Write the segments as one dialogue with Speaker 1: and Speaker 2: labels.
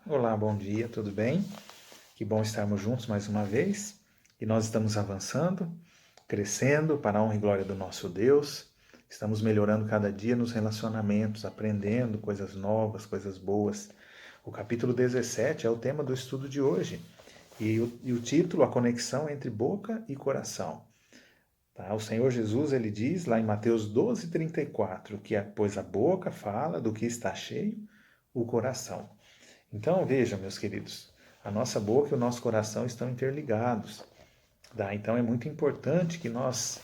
Speaker 1: Olá, bom dia, tudo bem? Que bom estarmos juntos mais uma vez. E nós estamos avançando, crescendo para a honra e glória do nosso Deus. Estamos melhorando cada dia nos relacionamentos, aprendendo coisas novas, coisas boas. O capítulo 17 é o tema do estudo de hoje. E o título, a conexão entre boca e coração. Tá? O Senhor Jesus, ele diz lá em Mateus 12:34, que pois a boca fala do que está cheio, o coração. Então, veja, meus queridos, a nossa boca e o nosso coração estão interligados. Tá? Então, é muito importante que nós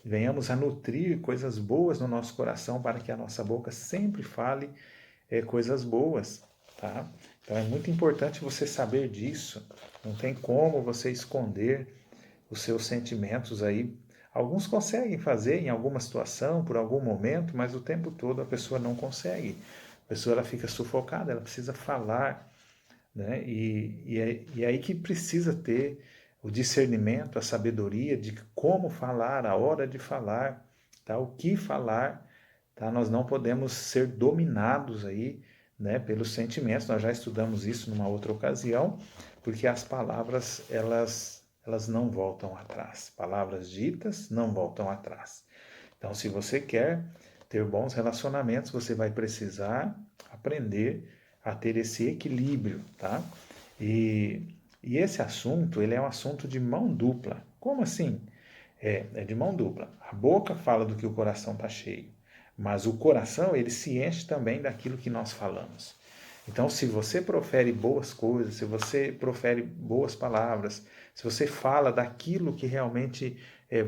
Speaker 1: venhamos a nutrir coisas boas no nosso coração para que a nossa boca sempre fale coisas boas. Tá? Então, é muito importante você saber disso. Não tem como você esconder os seus sentimentos aí. Alguns conseguem fazer em alguma situação, por algum momento, mas o tempo todo a pessoa não consegue. A pessoa ela fica sufocada, ela precisa falar, né? E é aí que precisa ter o discernimento, a sabedoria de como falar, a hora de falar, tá? O que falar, tá? Nós não podemos ser dominados aí, né, pelos sentimentos. Nós já estudamos isso numa outra ocasião, porque as palavras elas não voltam atrás. Palavras ditas não voltam atrás. Então, se você quer ter bons relacionamentos, você vai precisar aprender a ter esse equilíbrio, tá? E esse assunto, ele é um assunto de mão dupla. Como assim? É de mão dupla. A boca fala do que o coração está cheio, mas o coração, ele se enche também daquilo que nós falamos. Então, se você profere boas coisas, se você profere boas palavras, se você fala daquilo que realmente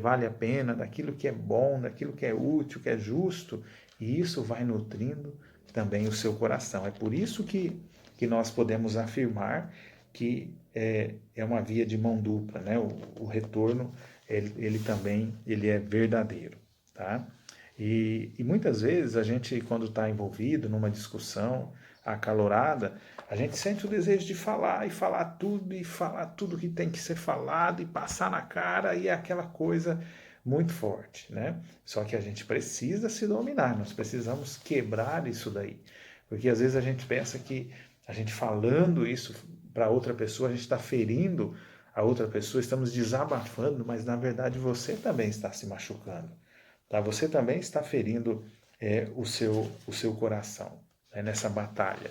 Speaker 1: vale a pena, daquilo que é bom, daquilo que é útil, que é justo, e isso vai nutrindo também o seu coração. É por isso que nós podemos afirmar que é uma via de mão dupla, né? O retorno ele também ele é verdadeiro, tá? E muitas vezes a gente, quando está envolvido numa discussão acalorada, a gente sente o desejo de falar e falar tudo que tem que ser falado e passar na cara e é aquela coisa muito forte, né? Só que a gente precisa se dominar, nós precisamos quebrar isso daí. Porque às vezes a gente pensa que a gente falando isso para outra pessoa, a gente está ferindo a outra pessoa, estamos desabafando, mas na verdade você também está se machucando. Tá? Você também está ferindo o seu coração, né, nessa batalha.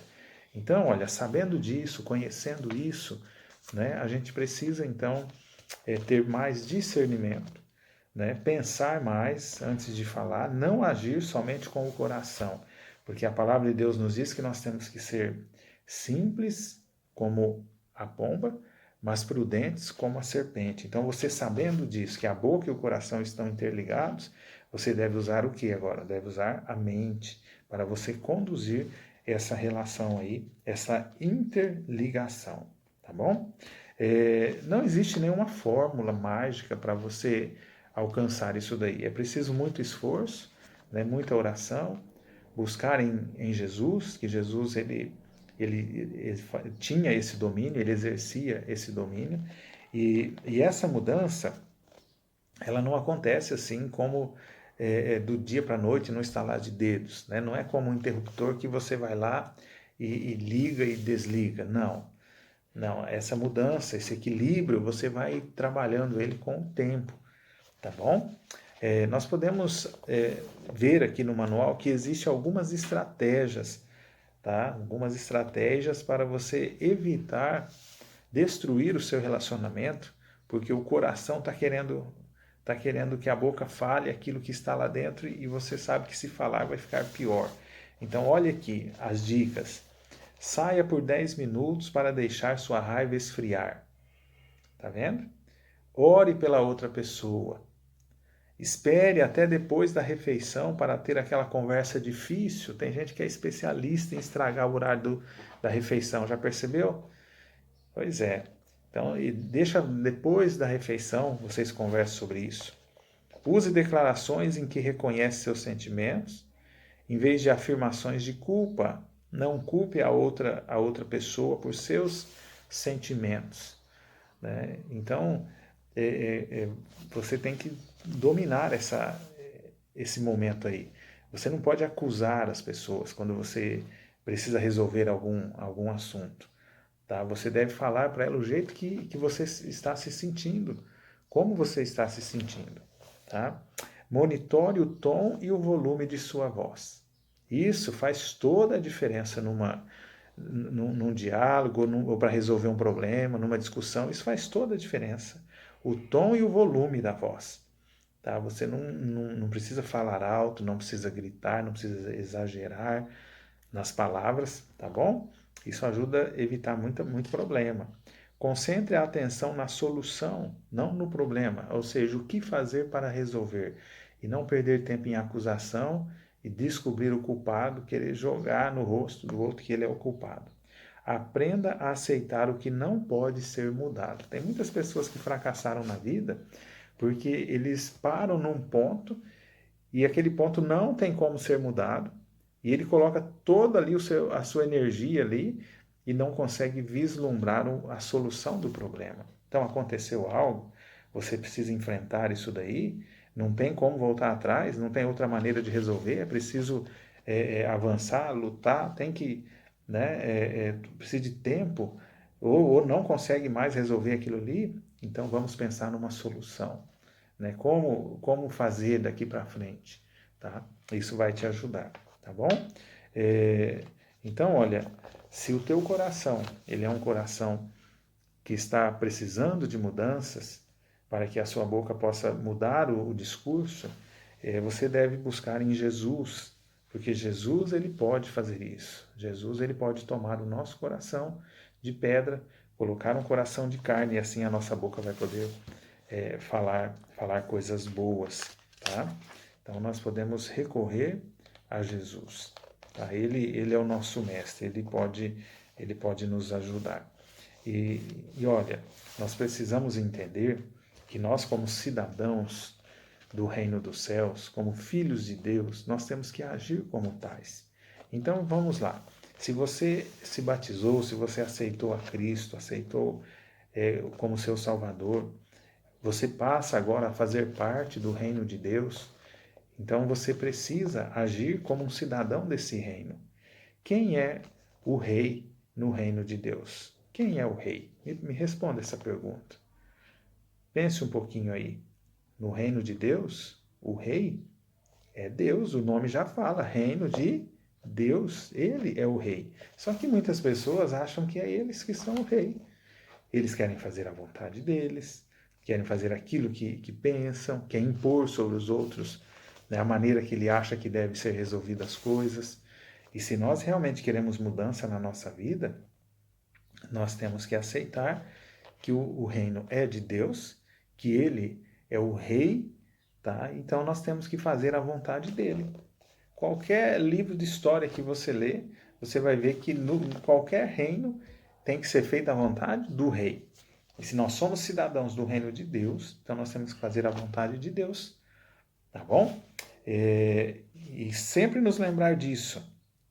Speaker 1: Então, olha, sabendo disso, conhecendo isso, né, a gente precisa então ter mais discernimento, né, pensar mais antes de falar, não agir somente com o coração, porque a palavra de Deus nos diz que nós temos que ser simples como a pomba, mas prudentes como a serpente. Então, você sabendo disso, que a boca e o coração estão interligados, você deve usar o que agora? Deve usar a mente para você conduzir essa relação aí, essa interligação, tá bom? Não existe nenhuma fórmula mágica para você alcançar isso daí. É preciso muito esforço, né, muita oração, buscar em Jesus, que Jesus ele tinha esse domínio, ele exercia esse domínio, e essa mudança ela não acontece assim como do dia para a noite no estalar de dedos, né? Não é como um interruptor que você vai lá e liga e desliga, não. Não, essa mudança, esse equilíbrio, você vai trabalhando ele com o tempo, tá bom? Nós podemos ver aqui no manual que existem algumas estratégias, tá? Algumas estratégias para você evitar destruir o seu relacionamento, porque o coração está querendo que a boca fale aquilo que está lá dentro e você sabe que se falar vai ficar pior. Então, olha aqui as dicas. Saia por 10 minutos para deixar sua raiva esfriar. Tá vendo? Ore pela outra pessoa. Espere até depois da refeição para ter aquela conversa difícil. Tem gente que é especialista em estragar o horário da refeição, já percebeu? Pois é. Então, e deixa depois da refeição vocês conversem sobre isso. Use declarações em que reconhece seus sentimentos, em vez de afirmações de culpa. Não culpe a outra pessoa por seus sentimentos, né? Então, você tem que dominar esse momento aí. Você não pode acusar as pessoas quando você precisa resolver algum assunto. Tá? Você deve falar para ela o jeito que você está se sentindo, como você está se sentindo. Tá? Monitore o tom e o volume de sua voz. Isso faz toda a diferença num diálogo ou para resolver um problema, numa discussão. Isso faz toda a diferença. O tom e o volume da voz. Tá? Você não precisa falar alto, não precisa gritar, não precisa exagerar nas palavras, tá bom? Isso ajuda a evitar muito problema. Concentre a atenção na solução, não no problema, ou seja, o que fazer para resolver. E não perder tempo em acusação e descobrir o culpado, querer jogar no rosto do outro que ele é o culpado. Aprenda a aceitar o que não pode ser mudado. Tem muitas pessoas que fracassaram na vida porque eles param num ponto e aquele ponto não tem como ser mudado, e ele coloca toda ali a sua energia ali e não consegue vislumbrar a solução do problema. Então aconteceu algo, você precisa enfrentar isso daí, não tem como voltar atrás, não tem outra maneira de resolver, é preciso avançar, lutar, tem que, né, precisa de tempo, ou não consegue mais resolver aquilo ali, então vamos pensar numa solução. Né? Como fazer daqui para frente, tá? Isso vai te ajudar, tá bom? Então, olha, se o teu coração, ele é um coração que está precisando de mudanças, para que a sua boca possa mudar o discurso, você deve buscar em Jesus, porque Jesus, ele pode fazer isso. Jesus, ele pode tomar o nosso coração de pedra, colocar um coração de carne, e assim a nossa boca vai poder falar coisas boas, tá? Então nós podemos recorrer a Jesus, tá? Ele é o nosso mestre, ele pode nos ajudar. E olha, nós precisamos entender que nós, como cidadãos do reino dos céus, como filhos de Deus, nós temos que agir como tais. Então vamos lá. Se você se batizou, se você aceitou a Cristo, aceitou como seu Salvador, você passa agora a fazer parte do reino de Deus, então você precisa agir como um cidadão desse reino. Quem é o rei no reino de Deus? Quem é o rei? Me responda essa pergunta. Pense um pouquinho aí. No reino de Deus, o rei é Deus, o nome já fala, reino de Deus, ele é o rei. Só que muitas pessoas acham que é eles que são o rei. Eles querem fazer a vontade deles, querem fazer aquilo que pensam, querem impor sobre os outros, né, a maneira que ele acha que deve ser resolvida as coisas. E se nós realmente queremos mudança na nossa vida, nós temos que aceitar que o reino é de Deus, que ele é o rei, tá? Então nós temos que fazer a vontade dele. Qualquer livro de história que você lê, você vai ver que qualquer reino tem que ser feita a vontade do rei. E se nós somos cidadãos do reino de Deus, então nós temos que fazer a vontade de Deus. Tá bom? E sempre nos lembrar disso.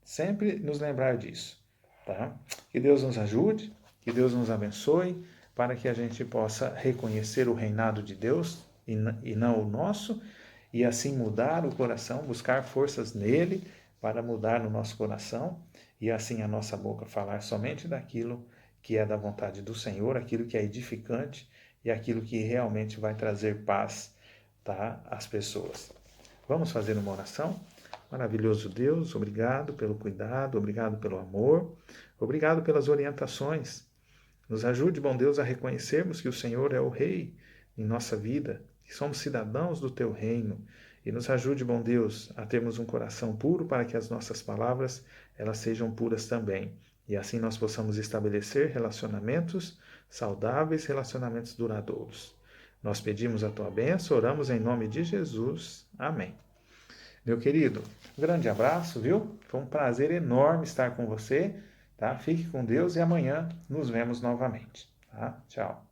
Speaker 1: Sempre nos lembrar disso. Tá? Que Deus nos ajude, que Deus nos abençoe, para que a gente possa reconhecer o reinado de Deus e não o nosso, e assim mudar o coração, buscar forças nele para mudar no nosso coração, e assim a nossa boca falar somente daquilo que é da vontade do Senhor, aquilo que é edificante e aquilo que realmente vai trazer paz, tá, às pessoas. Vamos fazer uma oração? Maravilhoso Deus, obrigado pelo cuidado, obrigado pelo amor, obrigado pelas orientações. Nos ajude, bom Deus, a reconhecermos que o Senhor é o Rei em nossa vida, que somos cidadãos do Teu reino. E nos ajude, bom Deus, a termos um coração puro para que as nossas palavras elas sejam puras também. E assim nós possamos estabelecer relacionamentos saudáveis, relacionamentos duradouros. Nós pedimos a Tua bênção, oramos em nome de Jesus. Amém. Meu querido, um grande abraço, viu? Foi um prazer enorme estar com você, tá? Fique com Deus e amanhã nos vemos novamente, tá? Tchau.